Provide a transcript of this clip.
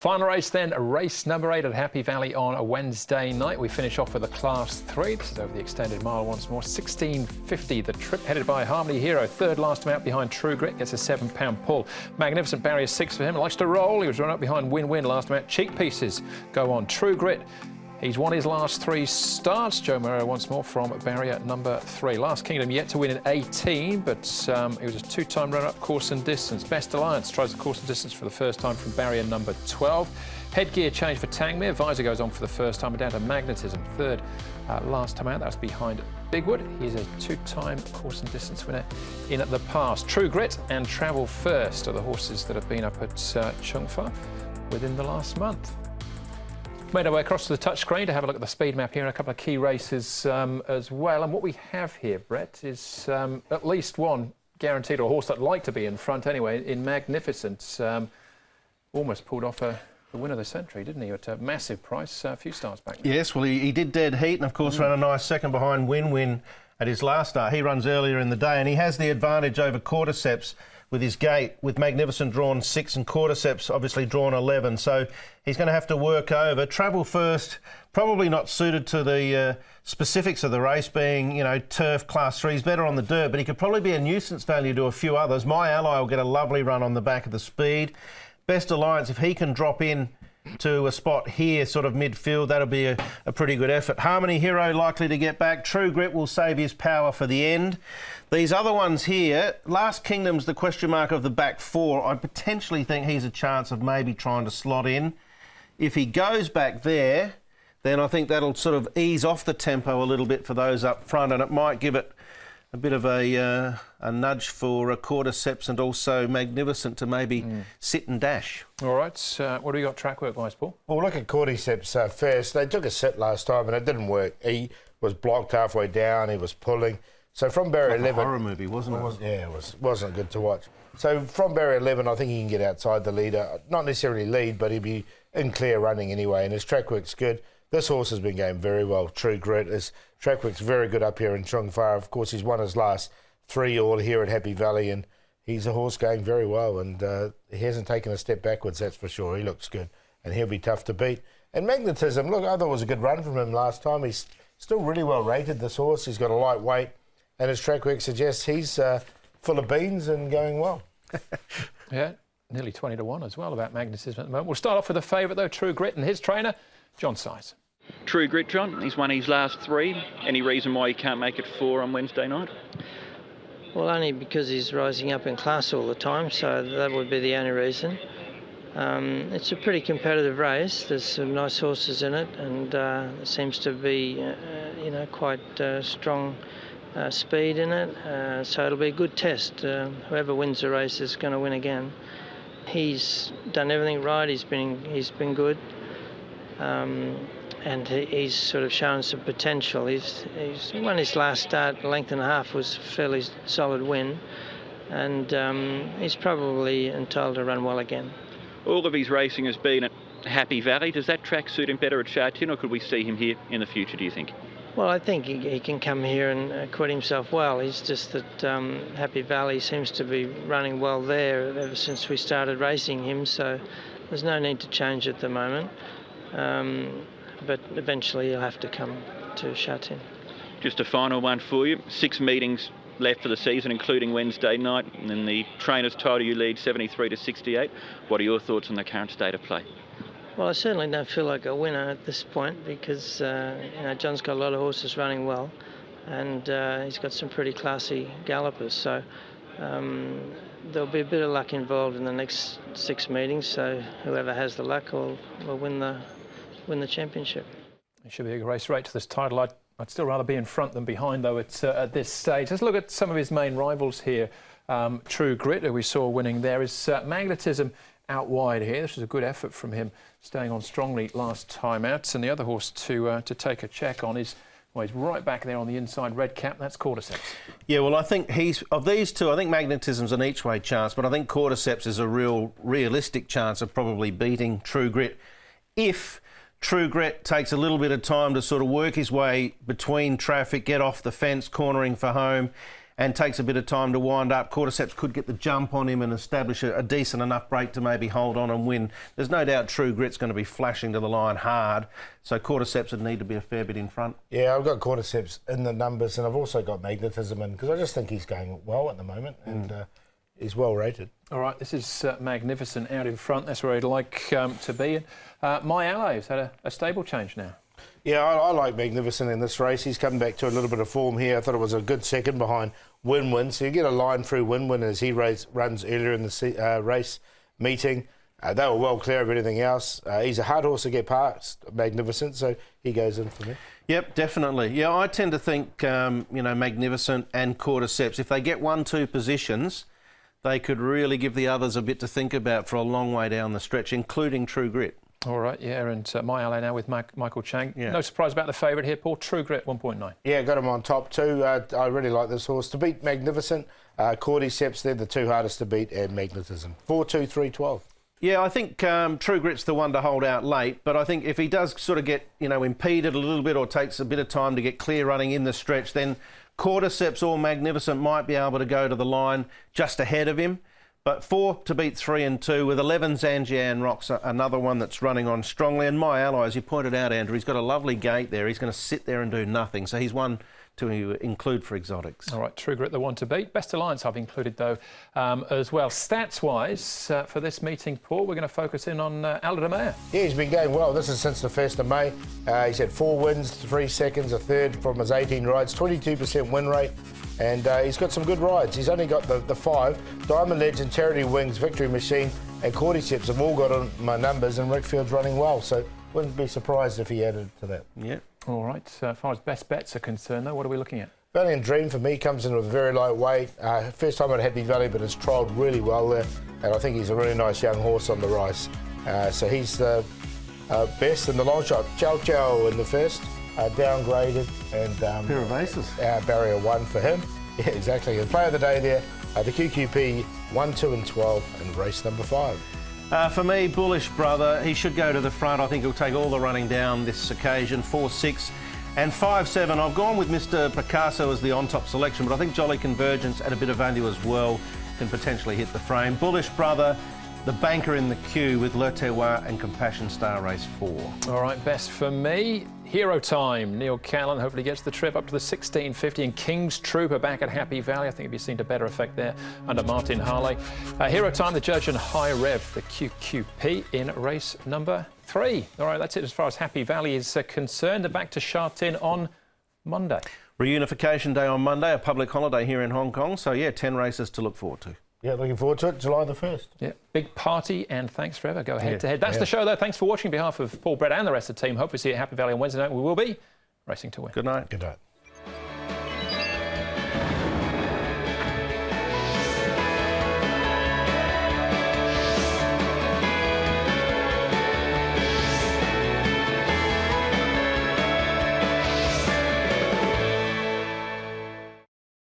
Final race then, race number 8 at Happy Valley on a Wednesday night. We finish off with a Class 3. This is over the extended mile once more. 16.50 the trip, headed by Harmony Hero. Third last time out behind True Grit, gets a £7 pull. Magnificent Barrier 6 for him, likes to roll. He was run up behind Win Win last time out. Cheek Pieces go on. True Grit, he's won his last 3 starts. Joe Moreira once more from barrier number 3. Last Kingdom yet to win in 18, but he was a 2-time runner-up course and distance. Best Alliance tries the course and distance for the first time from barrier number 12. Headgear change for Tangmere. Visor goes on for the first time, and down to Magnetism. Third last time out, that was behind Bigwood. He's a 2-time course and distance winner in the past. True Grit and Travel First are the horses that have been up at Chung Fa within the last month. Made our way across to the touchscreen to have a look at the speed map here and a couple of key races as well. And what we have here, Brett, is at least one guaranteed, or a horse that'd like to be in front anyway, in Magnificent. Almost pulled off the winner of the century, didn't he, at a massive price a few starts back. Yes, well, he did dead heat and, of course, ran a nice second behind Win Win at his last start. He runs earlier in the day and he has the advantage over Cordyceps with his gate, with Magnificent drawn 6 and Cordyceps obviously drawn 11. So he's going to have to work over. Travel First, probably not suited to the specifics of the race, being, you know, turf Class 3. He's better on the dirt, but he could probably be a nuisance value to a few others. My Ally will get a lovely run on the back of the speed. Best Alliance, if he can drop in to a spot here, sort of midfield, that'll be a pretty good effort. Harmony Hero likely to get back. True Grit will save his power for the end. These other ones here, Last Kingdom's the question mark of the back 4. I potentially think he's a chance of maybe trying to slot in. If he goes back there, then I think that'll sort of ease off the tempo a little bit for those up front, and it might give it a bit of a nudge for Cordyceps and also Magnificent to maybe sit and dash. All right, what do we got track work-wise, Paul? Well, look at Cordyceps first. They took a sit last time and it didn't work. He was blocked halfway down, he was pulling. So from barrier 11... a horror movie, wasn't it? Yeah, it wasn't good to watch. So from barrier 11, I think he can get outside the leader. Not necessarily lead, but he'd be in clear running anyway, and his track work's good. This horse has been going very well. True Grit. His track work's very good up here in Chung Fa. Of course, he's won his last 3 all here at Happy Valley, and he's a horse going very well, and he hasn't taken a step backwards, that's for sure. He looks good, and he'll be tough to beat. And Magnetism, look, I thought it was a good run from him last time. He's still really well rated, this horse. He's got a light weight, and his track work suggests he's full of beans and going well. Yeah, nearly 20 to 1 as well about Magnetism at the moment. We'll start off with a favourite, though, True Grit, and his trainer, John Size. True Grit, John. He's won his last 3. Any reason why he can't make it 4 on Wednesday night? Well, only because he's rising up in class all the time, so that would be the only reason. It's a pretty competitive race. There's some nice horses in it, and there seems to be, you know, quite strong speed in it. So it'll be a good test. Whoever wins the race is going to win again. He's done everything right. He's been good. And he's sort of shown some potential. He's won his last start, length and a half was a fairly solid win, and he's probably entitled to run well again. All of his racing has been at Happy Valley. Does that track suit him better at Sha Tin, or could we see him here in the future, do you think? Well, I think he can come here and acquit himself well. It's just that Happy Valley seems to be running well there ever since we started racing him, so there's no need to change at the moment. But eventually he'll have to come to Sha Tin. Just a final one for you. 6 meetings left for the season, including Wednesday night, and the trainer's told you lead 73 to 68. What are your thoughts on the current state of play? Well, I certainly don't feel like a winner at this point because you know, John's got a lot of horses running well, and he's got some pretty classy gallopers. So there'll be a bit of luck involved in the next 6 meetings. So whoever has the luck will win the championship. It should be a race right to this title. I'd still rather be in front than behind, though, at this stage. Let's look at some of his main rivals here. True Grit, who we saw winning there, is Magnetism out wide here. This was a good effort from him, staying on strongly last time out. And the other horse to take a check on is, well, he's right back there on the inside, red cap. That's Cordyceps. Yeah, well, I think of these two, I think Magnetism's an each-way chance, but I think Cordyceps is a realistic chance of probably beating True Grit if True Grit takes a little bit of time to sort of work his way between traffic, get off the fence, cornering for home, and takes a bit of time to wind up, Cordyceps could get the jump on him and establish a decent enough break to maybe hold on and win. There's no doubt True Grit's going to be flashing to the line hard, so Cordyceps would need to be a fair bit in front. Yeah, I've got Cordyceps in the numbers, and I've also got Magnetism in, because I just think he's going well at the moment, and he's well rated. All right, this is Magnificent out in front. That's where he'd like to be. My Alloy's had a stable change now. Yeah, I like Magnificent in this race. He's come back to a little bit of form here. I thought it was a good second behind Win-Win. So you get a line through Win-Win as he runs earlier in the race meeting. They were well clear of anything else. He's a hard horse to get past Magnificent, so he goes in for me. Yep, definitely. Yeah, I tend to think, Magnificent and Cordyceps, if they get 1-2 positions, they could really give the others a bit to think about for a long way down the stretch, including True Grit. All right, yeah, and my ally now with Michael Chang. Yeah. No surprise about the favourite here, Paul. True Grit, 1.9. Yeah, got him on top too. I really like this horse. To beat Magnificent, Cordyceps, they're the two hardest to beat, and Magnetism. 4-2-3-12. Yeah, I think True Grit's the one to hold out late, but I think if he does sort of get, impeded a little bit or takes a bit of time to get clear running in the stretch, then Cordyceps or Magnificent might be able to go to the line just ahead of him. But 4 to beat 3 and 2 with 11 Zanjian Rocks, another one that's running on strongly. And My Ally, as you pointed out, Andrew, he's got a lovely gate there. He's going to sit there and do nothing. So he's one to include for exotics. All right, True Grit, the one to beat. Best Alliance I've included, though, as well. Stats-wise, for this meeting, Paul, we're going to focus in on Aldo de Meyer. Yeah, he's been going well. This is since the 1st of May. He's had 4 wins, 3 seconds, a third from his 18 rides, 22% win rate. And he's got some good rides. He's only got the 5. Diamond Legend, Charity Wings, Victory Machine and Cordyceps have all got on my numbers, and Rickfield's running well. So wouldn't be surprised if he added to that. Yeah. All right, as far as best bets are concerned, though, what are we looking at? Valiant Dream for me comes in with a very light weight. First time at Happy Valley, but has trialled really well there. And I think he's a really nice young horse on the rise. So he's the best in the long shot. Chow Chow in the first. Downgraded, and Pair of aces. Barrier 1 for him. Yeah, exactly. And play of the day there, the QQP 1, 2 and 12 and race number 5. For me, Bullish Brother, he should go to the front. I think he'll take all the running down this occasion. 4, 6 and 5, 7. I've gone with Mr. Picasso as the on-top selection, but I think Jolly Convergence at a bit of value as well can potentially hit the frame. Bullish Brother, the banker in the queue with Le Terroir and Compassion Star race 4. All right, best for me. Hero Time. Neil Callan hopefully gets the trip up to the 1650, and King's Trooper back at Happy Valley. I think it'd be seen to better effect there under Martin Harley. Hero Time, the judge, and High Rev, the QQP in race number 3. All right, that's it as far as Happy Valley is concerned. And back to Sha Tin on Monday. Reunification Day on Monday, a public holiday here in Hong Kong. So, yeah, 10 races to look forward to. Yeah, looking forward to it. July the 1st. Yeah, big party, and thanks forever. Go head to head. That's the show, though. Thanks for watching. On behalf of Paul, Brett, and the rest of the team, hope we see you at Happy Valley on Wednesday night. We will be racing to win. Good night. Good night.